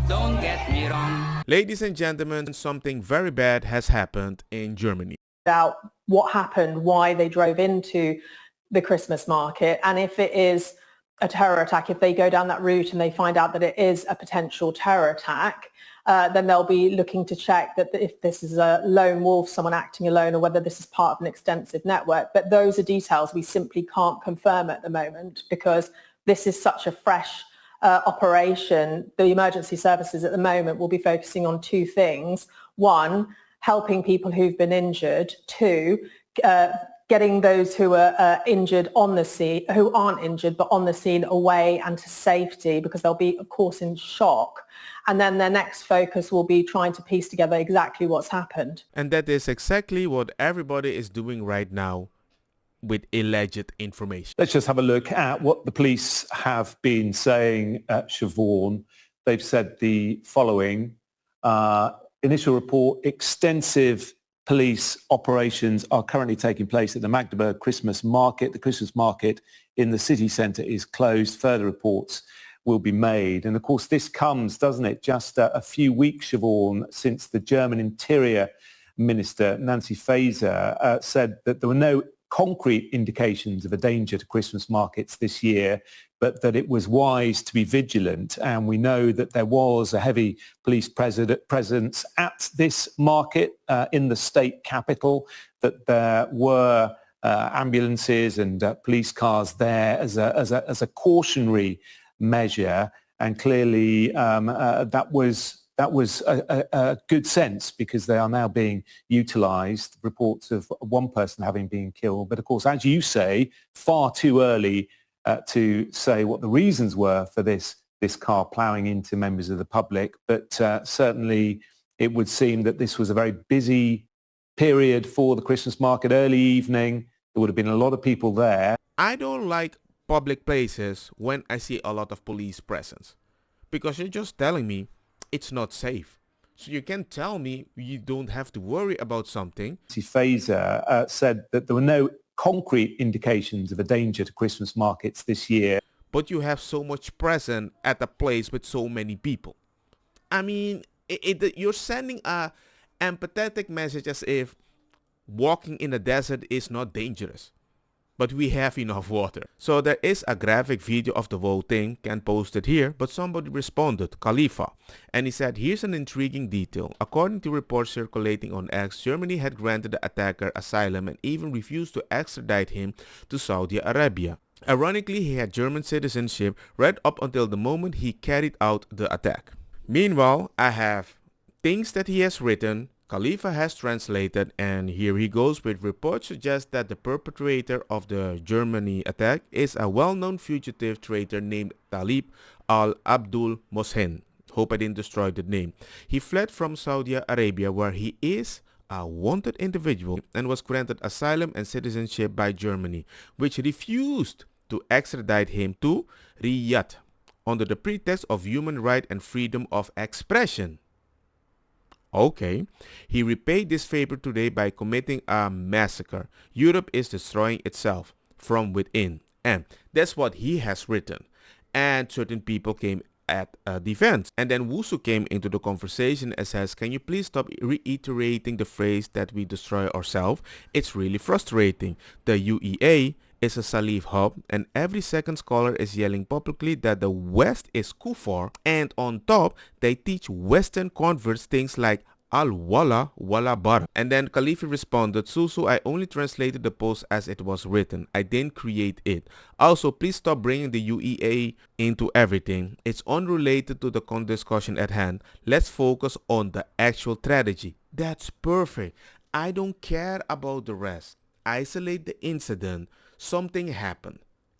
Don't get me wrong. Ladies and gentlemen, something very bad has happened in Germany. About what happened, why they drove into the Christmas market, and if it is a terror attack, if they go down that route and they find out that it is a potential terror attack, then they'll be looking to check that if this is a lone wolf, someone acting alone, or whether this is part of an extensive network. But those are details we simply can't confirm at the moment because this is such a fresh operation. The emergency services at the moment will be focusing on two things. One, helping people who've been injured. Two, getting those who are injured on the scene, who aren't injured but on the scene, away and to safety, because they'll be, of course, in shock. And then their next focus will be trying to piece together exactly what's happened. And that is exactly what everybody is doing right now with alleged information. Let's just have a look at what the police have been saying at Siobhan. They've said the following. Initial report, extensive police operations are currently taking place at the Magdeburg Christmas market. The Christmas market in the city centre is closed. Further reports will be made. And of course, this comes, doesn't it, just a few weeks, Siobhan, since the German Interior Minister, Nancy Faeser, said that there were no concrete indications of a danger to Christmas markets this year, but that it was wise to be vigilant. And we know that there was a heavy police presence at this market in the state capital, that there were ambulances and police cars there as a cautionary measure. And clearly that was a good sense, because they are now being utilised. Reports of one person having been killed. But of course, as you say, far too early to say what the reasons were for this car ploughing into members of the public. But certainly it would seem that this was a very busy period for the Christmas market, early evening. There would have been a lot of people there. I don't like public places when I see a lot of police presence, because you're just telling me it's not safe. So you can tell me you don't have to worry about something. Faeser said that there were no concrete indications of a danger to Christmas markets this year. But you have so much present at a place with so many people. I mean, you're sending a empathetic message as if walking in the desert is not dangerous. But we have enough water. So there is a graphic video of the whole thing, can't post it here, but somebody responded, Khalifa, and he said, here's an intriguing detail. According to reports circulating on X, Germany had granted the attacker asylum and even refused to extradite him to Saudi Arabia. Ironically, he had German citizenship right up until the moment he carried out the attack. Meanwhile, I have things that he has written, Khalifa has translated, and here he goes with reports suggest that the perpetrator of the Germany attack is a well-known fugitive traitor named Talib al-Abdul Mohsen. Hope I didn't destroy the name. He fled from Saudi Arabia, where he is a wanted individual, and was granted asylum and citizenship by Germany, which refused to extradite him to Riyadh under the pretext of human right and freedom of expression. Okay, he repaid this favor today by committing a massacre. Europe is destroying itself from within. And that's what he has written. And certain people came at defense. And then Wusu came into the conversation and says, can you please stop reiterating the phrase that we destroy ourselves? It's really frustrating. The UEA is a Salif hub, and every second scholar is yelling publicly that the West is kufar, and on top they teach Western converts things like al-wala wala bar. And then Khalifa responded, Susu, I only translated the post as it was written. I didn't create it. Also, please stop bringing the UEA into everything. It's unrelated to the discussion at hand. Let's focus on the actual tragedy. That's perfect. I don't care about the rest. Isolate the incident. Something happened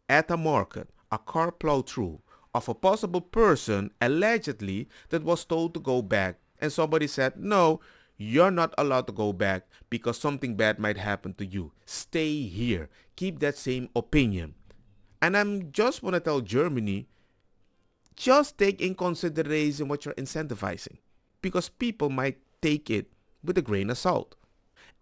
at a market, a car plowed through of a possible person allegedly that was told to go back, and somebody said, no, you're not allowed to go back because something bad might happen to you. Stay here. Keep that same opinion. And I'm just want to tell Germany, just take in consideration what you're incentivizing, because people might take it with a grain of salt.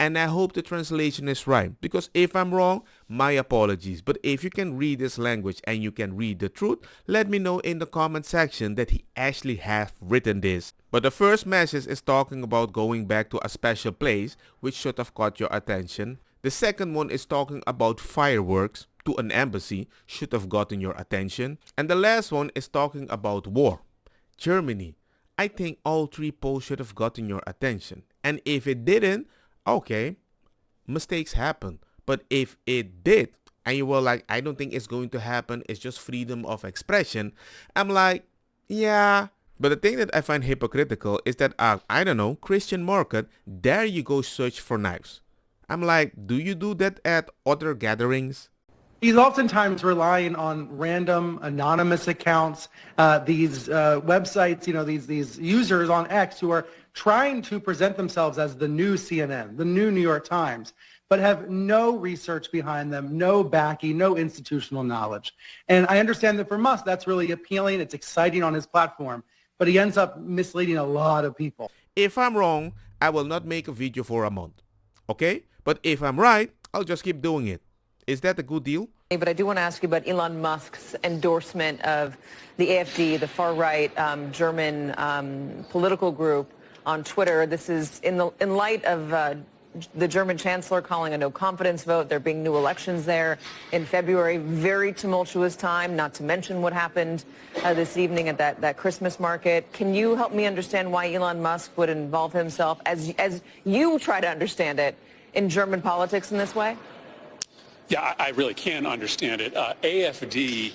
And I hope the translation is right, because if I'm wrong, my apologies. But if you can read this language and you can read the truth, let me know in the comment section that he actually has written this. But the first message is talking about going back to a special place, which should have caught your attention. The second one is talking about fireworks to an embassy, should have gotten your attention. And the last one is talking about war. Germany. I think all three posts should have gotten your attention. And if it didn't, okay, mistakes happen. But if it did, and you were like, I don't think it's going to happen, it's just freedom of expression, I'm like, yeah. But the thing that I find hypocritical is that, I don't know, Christian market, there you go search for knives. I'm like, do you do that at other gatherings? He's oftentimes relying on random anonymous accounts, these websites, these users on X who are trying to present themselves as the new CNN, the new New York Times, but have no research behind them, no backing, no institutional knowledge. And I understand that for Musk, that's really appealing. It's exciting on his platform, but he ends up misleading a lot of people. If I'm wrong, I will not make a video for a month. Okay? But if I'm right, I'll just keep doing it. Is that a good deal? But I do want to ask you about Elon Musk's endorsement of the AfD, the far-right German political group on Twitter. This is in light of the German chancellor calling a no-confidence vote. There being new elections there in February. Very tumultuous time, not to mention what happened this evening at that Christmas market. Can you help me understand why Elon Musk would involve himself, as you try to understand it, in German politics in this way? Yeah, I really can understand it. AfD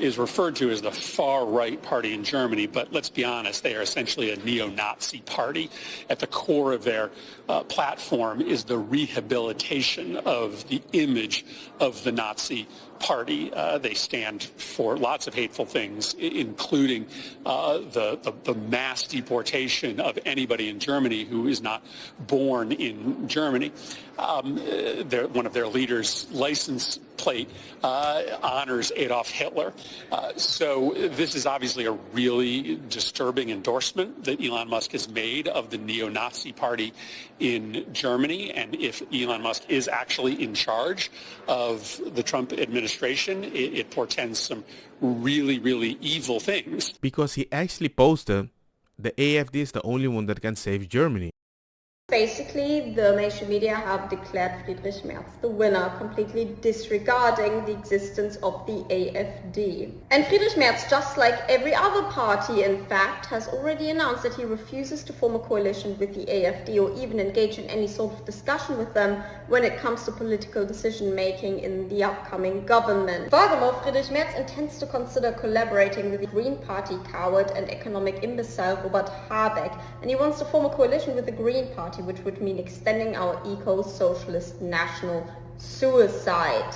is referred to as the far-right party in Germany, but let's be honest, they are essentially a neo-Nazi party. At the core of their platform is the rehabilitation of the image of the Nazi party. They stand for lots of hateful things, including the mass deportation of anybody in Germany who is not born in Germany. One of their leaders' license plate honors Adolf Hitler. So this is obviously a really disturbing endorsement that Elon Musk has made of the neo-Nazi party in Germany. And if Elon Musk is actually in charge of the Trump administration, it portends some really, really evil things. Because he actually posted, the AfD is the only one that can save Germany. Basically, the mainstream media have declared Friedrich Merz the winner, completely disregarding the existence of the AfD. And Friedrich Merz, just like every other party, in fact, has already announced that he refuses to form a coalition with the AfD or even engage in any sort of discussion with them when it comes to political decision-making in the upcoming government. Furthermore, Friedrich Merz intends to consider collaborating with the Green Party coward and economic imbecile Robert Habeck, and he wants to form a coalition with the Green Party, which would mean extending our eco-socialist national suicide.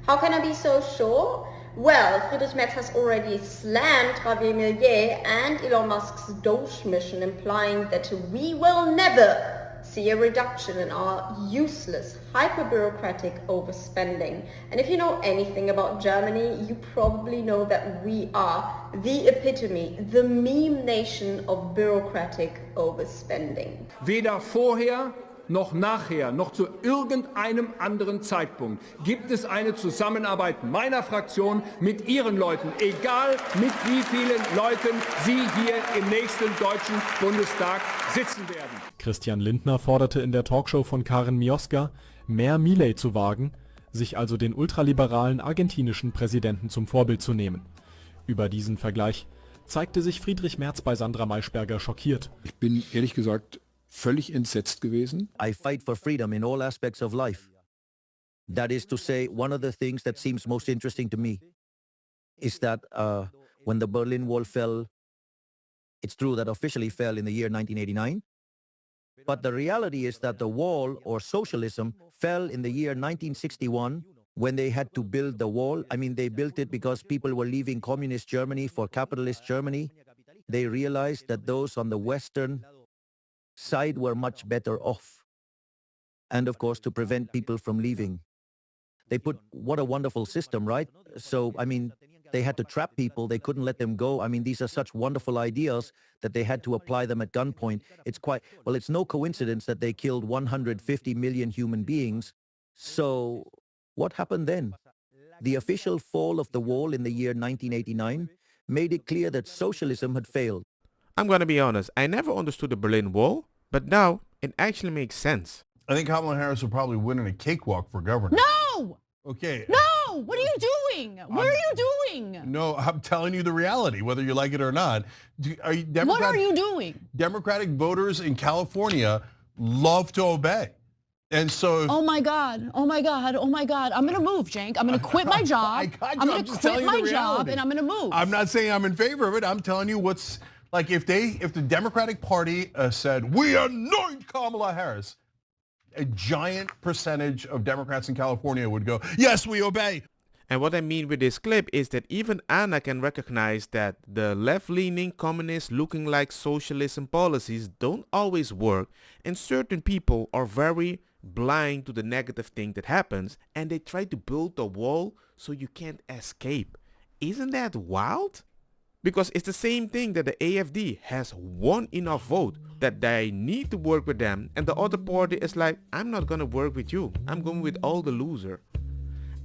How can I be so sure? Well, Friedrich Merz has already slammed Javier Milei and Elon Musk's Doge mission, implying that we will never see a reduction in our useless, hyper-bureaucratic overspending. And if you know anything about Germany, you probably know that we are the epitome, the meme nation of bureaucratic overspending. Weder vorher noch nachher, noch zu irgendeinem anderen Zeitpunkt gibt es eine Zusammenarbeit meiner Fraktion mit Ihren Leuten, egal mit wie vielen Leuten Sie hier im nächsten Deutschen Bundestag sitzen werden. Christian Lindner forderte in der Talkshow von Karen Mioska, mehr Milei zu wagen, sich also den ultraliberalen argentinischen Präsidenten zum Vorbild zu nehmen. Über diesen Vergleich zeigte sich Friedrich Merz bei Sandra Maischberger schockiert. Ich bin ehrlich gesagt völlig entsetzt gewesen. I fight for freedom in all aspects of life. That is to say, one of the things that seems most interesting to me is that when the Berlin Wall fell, it's true that officially fell in the year 1989, but the reality is that the wall, or socialism, fell in the year 1961 when they had to build the wall. I mean, they built it because people were leaving communist Germany for capitalist Germany. They realized that those on the Western side were much better off. And of course, to prevent people from leaving. They put, what a wonderful system, right? So, I mean, They had to trap people. They couldn't let them go. I mean, these are such wonderful ideas that they had to apply them at gunpoint. It's no coincidence that they killed 150 million human beings. So what happened then? The official fall of the wall in the year 1989 made it clear that socialism had failed. I'm going to be honest, I never understood the Berlin Wall, but now it actually makes sense. I think Kamala Harris will probably win in a cakewalk for governor. No! Okay. No! What are you doing? What are you doing? No, I'm telling you the reality, whether you like it or not. What are you doing? Democratic voters in California love to obey. And so... Oh my God. Oh my God. Oh my God. I'm going to move, Cenk. I'm going to quit my job. I'm going to quit my job and I'm going to move. I'm not saying I'm in favor of it. I'm telling you what's... Like if the Democratic Party said, we anoint Kamala Harris, a giant percentage of Democrats in California would go, yes, we obey. And what I mean with this clip is that even Anna can recognize that the left-leaning communist looking like socialism policies don't always work, and certain people are very blind to the negative thing that happens, and they try to build a wall so you can't escape. Isn't that wild? Because it's the same thing that the AFD has won enough vote that they need to work with them, and the other party is like, I'm not gonna work with you, I'm going with all the loser.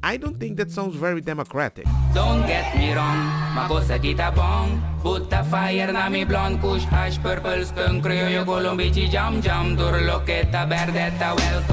I don't think that sounds very democratic. Don't get me wrong, makosa kita bong. Put the fire na mi blonde kush hash purple skunk criollo colombici jam jam. Durloketa berdetta welcome.